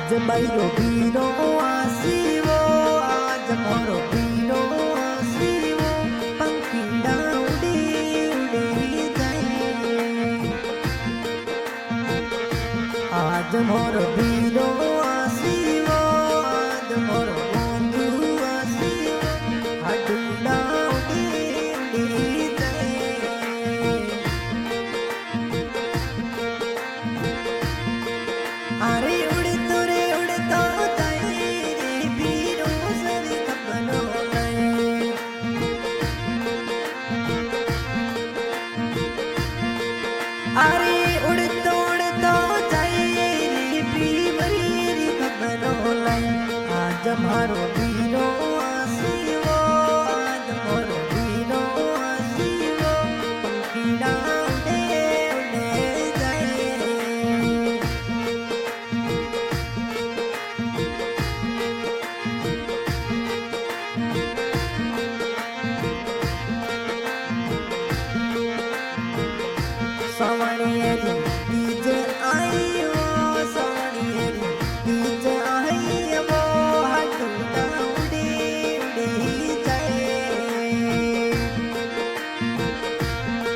आज मारो वीरो आसीवो, आज मोरो वीरो आसीवो, पंखीड़ा उड़ी उड़ी जाए। आज मोरो वीरो आसीवो, आज मोरो बंधु आसीवो, हाडूड़ा उड़ी उड़ी जाए। अरे अरे उड़तो उड़तो जाए रे पीवरी री खबरों लाई। आज मारो वीरो आसीवो, आज मारो वीरो आसीवो, पंखीड़ा उड़े उड़े जाए। सवणियरी डीजे आई हो, सवणियरी डीजे आई वो, हाडूड़ा उड़ी उड़ी जाए।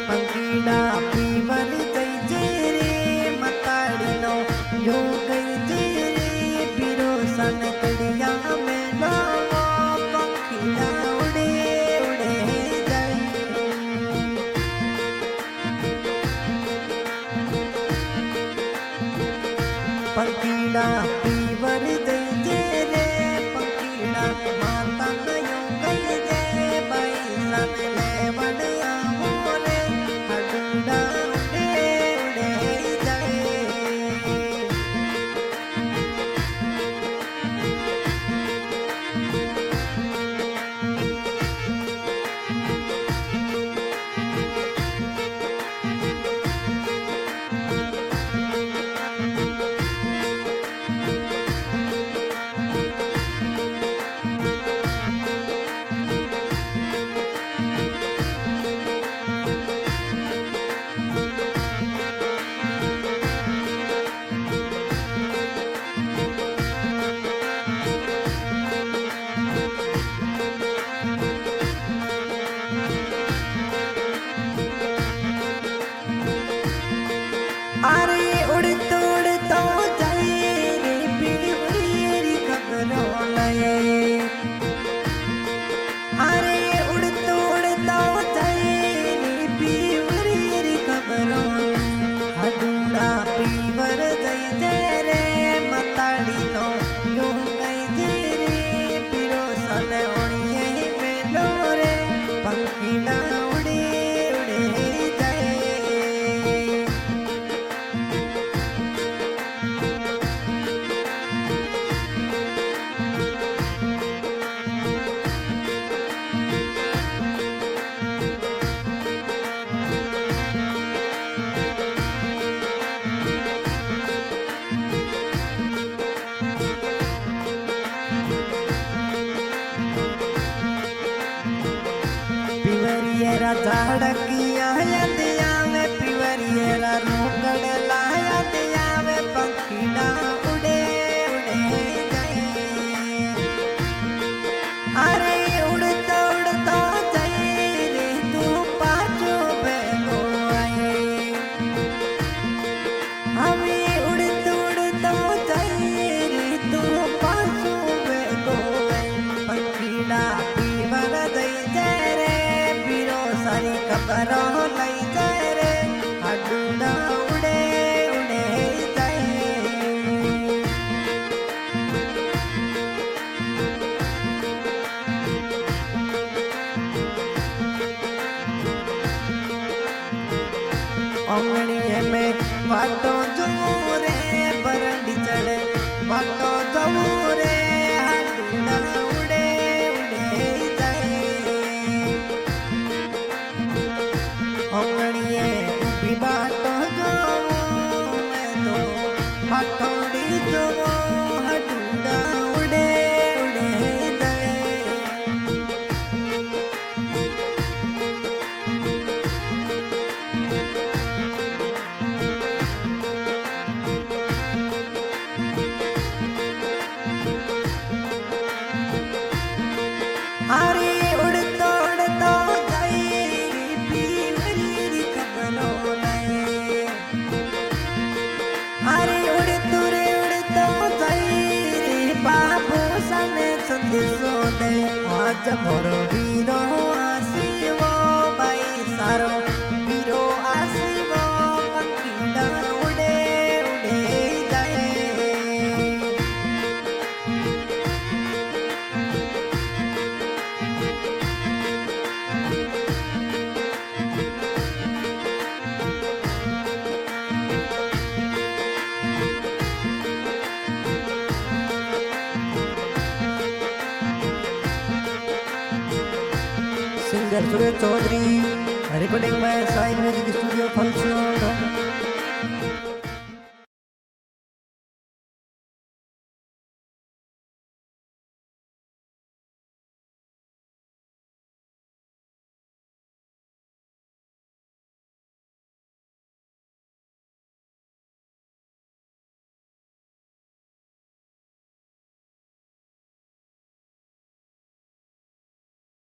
पंखीड़ा पीवर जई रे मताड़ी नो यो गई रे, पीरो सन कड़िया में लावो, पंखीड़ा उड़े उड़े जाए। पंखीड़ा पीवर दे रे, पंखीड़ा माता नयो गई जे, बाई सन ले बड़िया मोरे, हाडूड़ा उड़े उड़े जाए। अरे उड़तो उड़तो जाए रे पीवरी री खबरों लाई। अरे उड़तो उड़तो जाए रे पीवरी री खबरों लाई। हाडूड़ा पीवर जई रे मताड़ी नो यो गई रे, पीरो सन ओणिये मेलो रे, पंखीड़ा उड़े उड़े जाए। पिवरियरा झाड़किया दिया में, पिवरियरा रोकड़ लाया दिया में, पंखीड़ा उड़े उड़े जाए। अरे उड़तो उड़तो जाए रे तू पाछो बेलो आए। हमें उड़तो उड़तो जाए रे तू पाछो बेलो आए। पंखीड़ा पीवर दई रे, पीरो सारी खबरों लई जाए रे, हाडूड़ा उड़े उड़े जाए। ओंगड़िए में वाटो जो रे, बरंडी चढ़े वाटो जो रे, हाडूड़ा उड़े उड़े जाए। ओंगड़िए भी बाटो जो मैं तो हाथोड़ी जो, हाडूड़ा उड़े उड़े जाए। दिसो दे आज मोरो वीरो आसीवो भाई सारो वीरो आसीवो पखीड़ा उड़े उड़े जाए सिंगर सुरेश चौधरी रिकॉर्डिंग में साई म्यूजिक स्टूडियो फलसोड़।